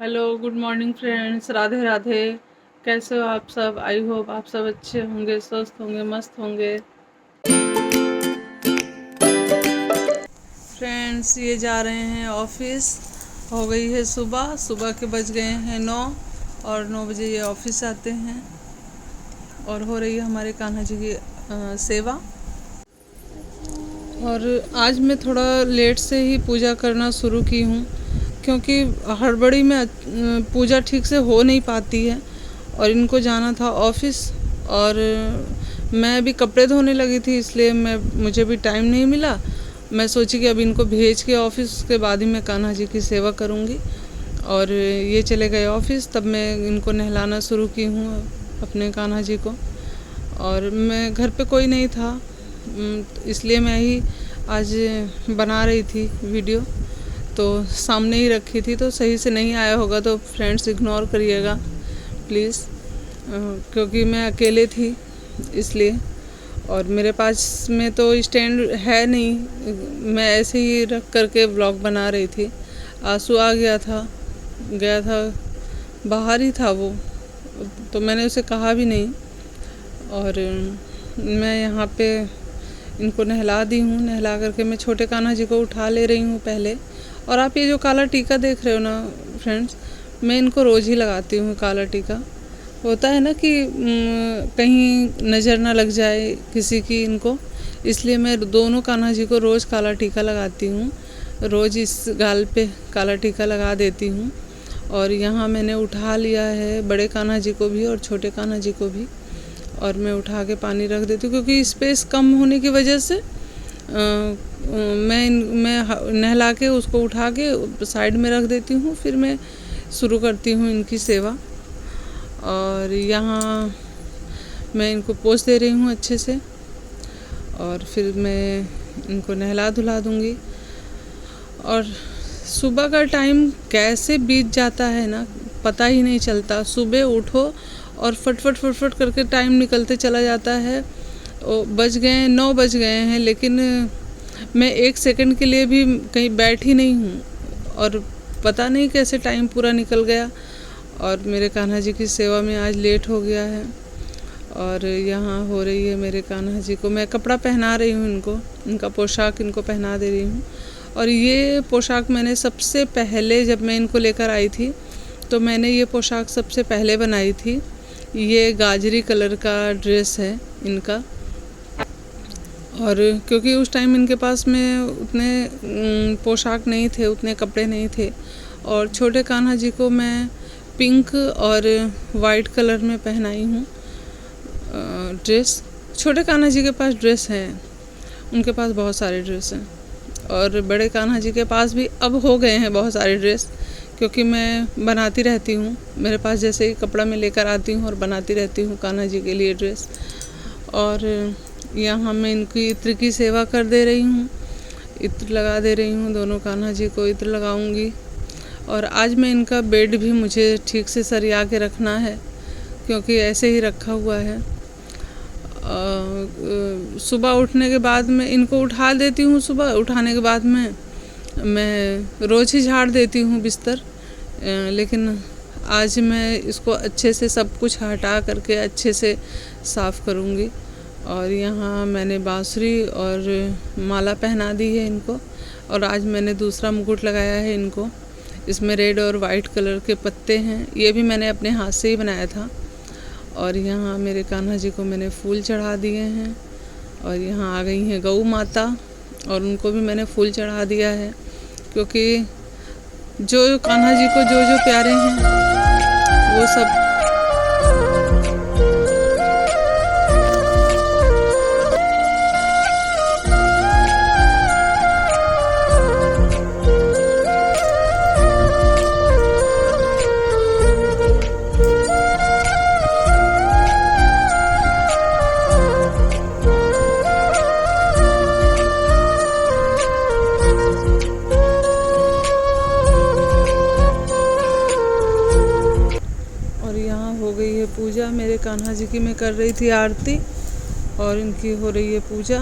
Hello, good morning friends, Radhe Radhe. कैसे हो आप सब? आई होप आप सब अच्छे होंगे, स्वस्थ होंगे, मस्त होंगे। फ्रेंड्स, ये जा रहे हैं ऑफिस। हो गई है सुबह, सुबह के बज गए हैं 9 और 9 बजे ये ऑफिस आते हैं। और हो रही है हमारे कान्हा जी की सेवा। और आज मैं थोड़ा लेट से ही पूजा करना शुरू की हूँ, क्योंकि हड़बड़ी में पूजा ठीक से हो नहीं पाती है और इनको जाना था ऑफिस। और मैं अभी कपड़े धोने लगी थी, इसलिए मुझे भी टाइम नहीं मिला। मैं सोची कि अब इनको भेज के ऑफिस के बाद ही मैं कान्हा जी की सेवा करूँगी। और ये चले गए ऑफिस, तब मैं इनको नहलाना शुरू की हूँ अपने कान्हा जी को। और मैं घर पे कोई नहीं था, इसलिए मैं ही आज बना रही थी वीडियो। तो सामने ही रखी थी, तो सही से नहीं आया होगा तो फ्रेंड्स इग्नोर करिएगा प्लीज़, क्योंकि मैं अकेले थी इसलिए। और मेरे पास में तो स्टैंड है नहीं, मैं ऐसे ही रख करके ब्लॉग बना रही थी। आंसू आ गया था, बाहर ही था वो, तो मैंने उसे कहा भी नहीं। और मैं यहाँ पे इनको नहला दी हूँ। नहला करके मैं छोटे कान्हा जी को उठा ले रही हूँ पहले। और आप ये जो काला टीका देख रहे हो ना फ्रेंड्स, मैं इनको रोज़ ही लगाती हूँ काला टीका। होता है ना कि कहीं नज़र ना लग जाए किसी की इनको, इसलिए मैं दोनों कान्हा जी को रोज़ काला टीका लगाती हूँ। रोज़ इस गाल पे काला टीका लगा देती हूँ। और यहाँ मैंने उठा लिया है बड़े कान्हा जी को भी और छोटे कान्हा जी को भी। और मैं उठा के पानी रख देती हूँ, क्योंकि स्पेस कम होने की वजह से मैं नहला के उसको उठा के साइड में रख देती हूँ। फिर मैं शुरू करती हूँ इनकी सेवा। और यहाँ मैं इनको पोंछ दे रही हूँ अच्छे से, और फिर मैं इनको नहला धुला दूँगी। और सुबह का टाइम कैसे बीत जाता है ना, पता ही नहीं चलता। सुबह उठो और फट करके टाइम निकलते चला जाता है। बज गए 9 बज गए हैं, लेकिन मैं 1 सेकंड के लिए भी कहीं बैठी नहीं हूँ और पता नहीं कैसे टाइम पूरा निकल गया। और मेरे कान्हा जी की सेवा में आज लेट हो गया है। और यहाँ हो रही है मेरे कान्हा जी को, मैं कपड़ा पहना रही हूँ इनको, इनका पोशाक इनको पहना दे रही हूँ। और ये पोशाक मैंने सबसे पहले, जब मैं इनको लेकर आई थी तो मैंने ये पोशाक सबसे पहले बनाई थी। ये गाजरी कलर का ड्रेस है इनका। और क्योंकि उस टाइम इनके पास में उतने पोशाक नहीं थे, उतने कपड़े नहीं थे। और छोटे कान्हा जी को मैं पिंक और वाइट कलर में पहनाई हूँ ड्रेस। छोटे कान्हा जी के पास ड्रेस हैं, उनके पास बहुत सारे ड्रेस हैं। और बड़े कान्हा जी के पास भी अब हो गए हैं बहुत सारे ड्रेस, क्योंकि मैं बनाती रहती हूँ। मेरे पास जैसे ही कपड़ा मैं लेकर आती हूँ और बनाती रहती हूँ कान्हा जी के लिए ड्रेस। और यहाँ मैं इनकी इत्र की सेवा कर दे रही हूँ, इत्र लगा दे रही हूँ। दोनों कान्हा जी को इत्र लगाऊंगी। और आज मैं इनका बेड भी मुझे ठीक से सरिया के रखना है, क्योंकि ऐसे ही रखा हुआ है। सुबह उठने के बाद मैं इनको उठा देती हूँ। सुबह उठाने के बाद मैं रोज़ ही झाड़ देती हूँ बिस्तर, लेकिन आज मैं इसको अच्छे से सब कुछ हटा करके अच्छे से साफ़ करूँगी। और यहाँ मैंने बांसुरी और माला पहना दी है इनको। और आज मैंने दूसरा मुकुट लगाया है इनको, इसमें रेड और वाइट कलर के पत्ते हैं, ये भी मैंने अपने हाथ से ही बनाया था। और यहाँ मेरे कान्हा जी को मैंने फूल चढ़ा दिए हैं। और यहाँ आ गई हैं गौ माता, और उनको भी मैंने फूल चढ़ा दिया है, क्योंकि जो कान्हा जी को जो जो प्यारे हैं वो सब। पूजा मेरे कान्हा जी की मैं कर रही थी आरती, और इनकी हो रही है पूजा।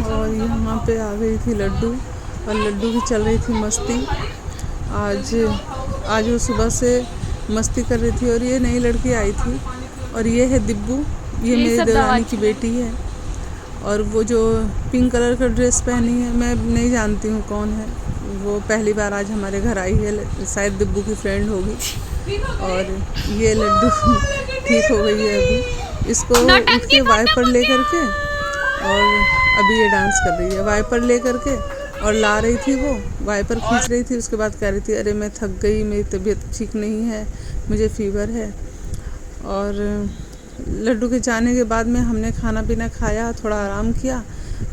और यहाँ पे आ गई थी लड्डू, और लड्डू की चल रही थी मस्ती। आज वो सुबह से मस्ती कर रही थी। और ये नई लड़की आई थी, और ये है दिब्बू, ये मेरी देवरानी की बेटी है। और वो जो पिंक कलर का ड्रेस पहनी है, मैं नहीं जानती हूँ कौन है वो, पहली बार आज हमारे घर आई है, शायद दिब्बू की फ्रेंड होगी। और ये लड्डू ठीक हो गई है अभी, इसको उठ के वाइपर ले करके, और अभी ये डांस कर रही है वाइपर ले करके। और ला रही थी वो, वाइपर खींच रही थी, उसके बाद कह रही थी अरे मैं थक गई, मेरी तबीयत ठीक नहीं है, मुझे फीवर है। और लड्डू के जाने के बाद में हमने खाना पीना खाया, थोड़ा आराम किया,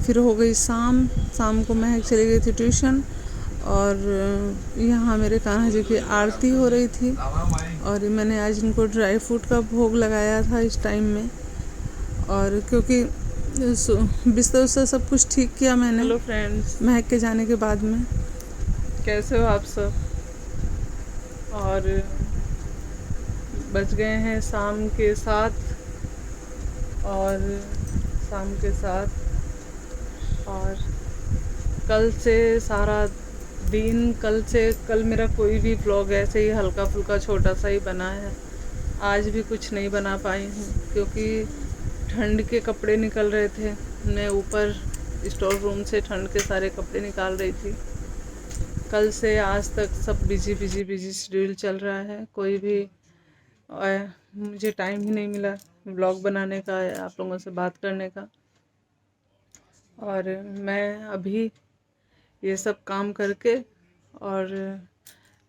फिर हो गई शाम को महक चली गई थी ट्यूशन। और यहाँ मेरे कान्हा जी की आरती हो रही थी, और मैंने आज इनको ड्राई फ्रूट का भोग लगाया था इस टाइम में। और क्योंकि बिस्तर उस्तर सब कुछ ठीक किया मैंने। हेलो फ्रेंड्स, महक के जाने के बाद में कैसे हो आप सब। और बज गए हैं शाम के 7, और और कल से सारा दिन, कल मेरा कोई भी व्लॉग ऐसे ही हल्का फुल्का छोटा सा ही बना है। आज भी कुछ नहीं बना पाई हूँ, क्योंकि ठंड के कपड़े निकल रहे थे। मैं ऊपर स्टोर रूम से ठंड के सारे कपड़े निकाल रही थी। कल से आज तक सब बिजी शेड्यूल चल रहा है, कोई भी मुझे टाइम ही नहीं मिला व्लॉग बनाने का, आप लोगों से बात करने का। और मैं अभी ये सब काम करके और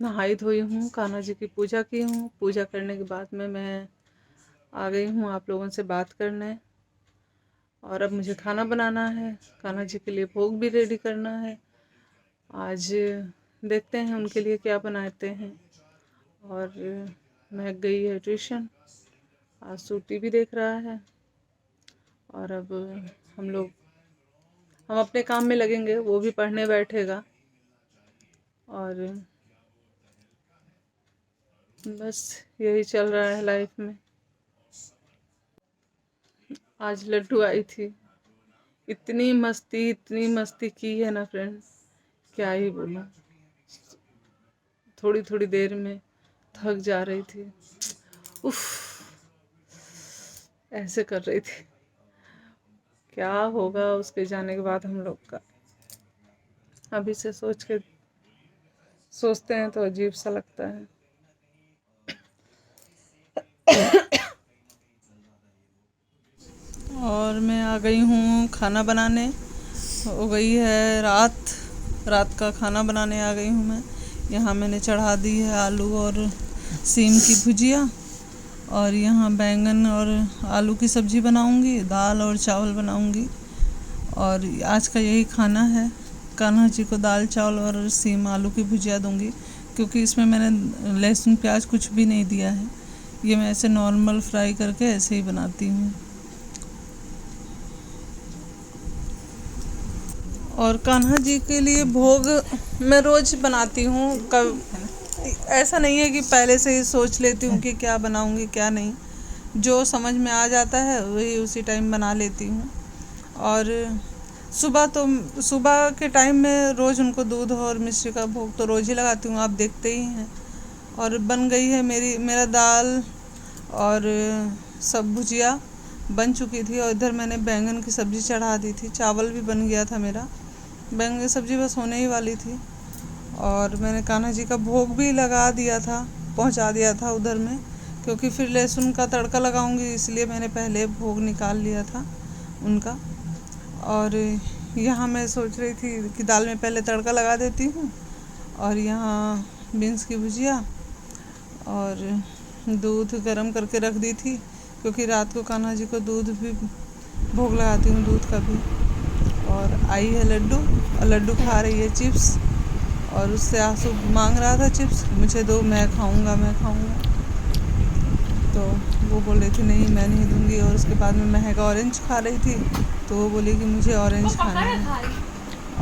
नहाई धोई हूँ, कान्हा जी की पूजा की हूँ। पूजा करने के बाद में मैं आ गई हूँ आप लोगों से बात करने। और अब मुझे खाना बनाना है, कान्हा जी के लिए भोग भी रेडी करना है। आज देखते हैं उनके लिए क्या बनाते हैं। और महक गई है ट्यूशन, आज सूटी भी देख रहा है। और अब हम अपने काम में लगेंगे, वो भी पढ़ने बैठेगा। और बस यही चल रहा है लाइफ में। आज लड्डू आई थी, इतनी मस्ती की है ना फ्रेंड्स, क्या ही बोलूं। थोड़ी देर में थक जा रही थी, उफ ऐसे कर रही थी। क्या होगा उसके जाने के बाद हम लोग का, अभी से सोचते हैं तो अजीब सा लगता है। और मैं आ गई हूँ खाना बनाने, हो गई है रात का खाना बनाने आ गई हूँ मैं। यहाँ मैंने चढ़ा दी है आलू और सीम की भुजिया, और यहाँ बैंगन और आलू की सब्ज़ी बनाऊँगी, दाल और चावल बनाऊँगी। और आज का यही खाना है। कान्हा जी को दाल चावल और सीम आलू की भुजिया दूँगी, क्योंकि इसमें मैंने लहसुन प्याज कुछ भी नहीं दिया है। ये मैं ऐसे नॉर्मल फ्राई करके ऐसे ही बनाती हूँ। और कान्हा जी के लिए भोग मैं रोज़ बनाती हूँ। ऐसा नहीं है कि पहले से ही सोच लेती हूँ कि क्या बनाऊँगी क्या नहीं, जो समझ में आ जाता है वही उसी टाइम बना लेती हूँ। और सुबह के टाइम में रोज़ उनको दूध और मिश्री का भोग तो रोज़ ही लगाती हूँ, आप देखते ही हैं। और बन गई है मेरा दाल और सब भुजिया बन चुकी थी, और इधर मैंने बैंगन की सब्ज़ी चढ़ा दी थी। चावल भी बन गया था मेरा, बैंगन की सब्ज़ी बस होने ही वाली थी। और मैंने कान्हा जी का भोग भी लगा दिया था, पहुंचा दिया था उधर में, क्योंकि फिर लहसुन का तड़का लगाऊंगी, इसलिए मैंने पहले भोग निकाल लिया था उनका। और यहाँ मैं सोच रही थी कि दाल में पहले तड़का लगा देती हूँ, और यहाँ बीन्स की भुजिया और दूध गरम करके रख दी थी, क्योंकि रात को कान्हा जी को दूध भी भोग लगाती हूँ, दूध का भी। और आई है लड्डू, और लड्डू खा रही है चिप्स, और उससे आंसू मांग रहा था चिप्स, मुझे दो, मैं खाऊंगा। तो वो बोल रही थी नहीं मैं नहीं दूंगी। और उसके बाद में महक ऑरेंज खा रही थी, तो वो बोली कि मुझे ऑरेंज खाना है,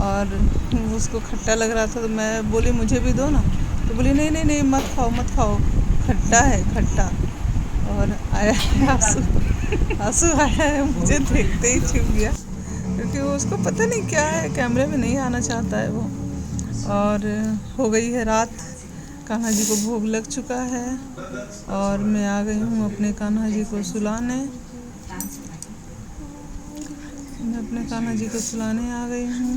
और उसको खट्टा लग रहा था, तो मैं बोली मुझे भी दो ना, तो बोली नहीं मत खाओ, खट्टा है खट्टा। और आया आंसू आया है, मुझे देखते ही छुप गया, क्योंकि वो उसको पता नहीं क्या है, कैमरे में नहीं आना चाहता है वो। और हो गई है रात, कान्हा जी को भोग लग चुका है और मैं आ गई हूँ अपने कान्हा जी को सुलाने। मैं अपने कान्हा जी को सुलाने आ गई हूँ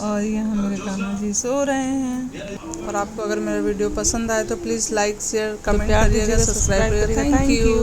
और यहाँ मेरे कान्हा जी सो रहे हैं। और आपको अगर मेरा वीडियो पसंद आए तो प्लीज़ लाइक शेयर कमेंट करिएगा, सब्सक्राइब करिएगा। Thank you.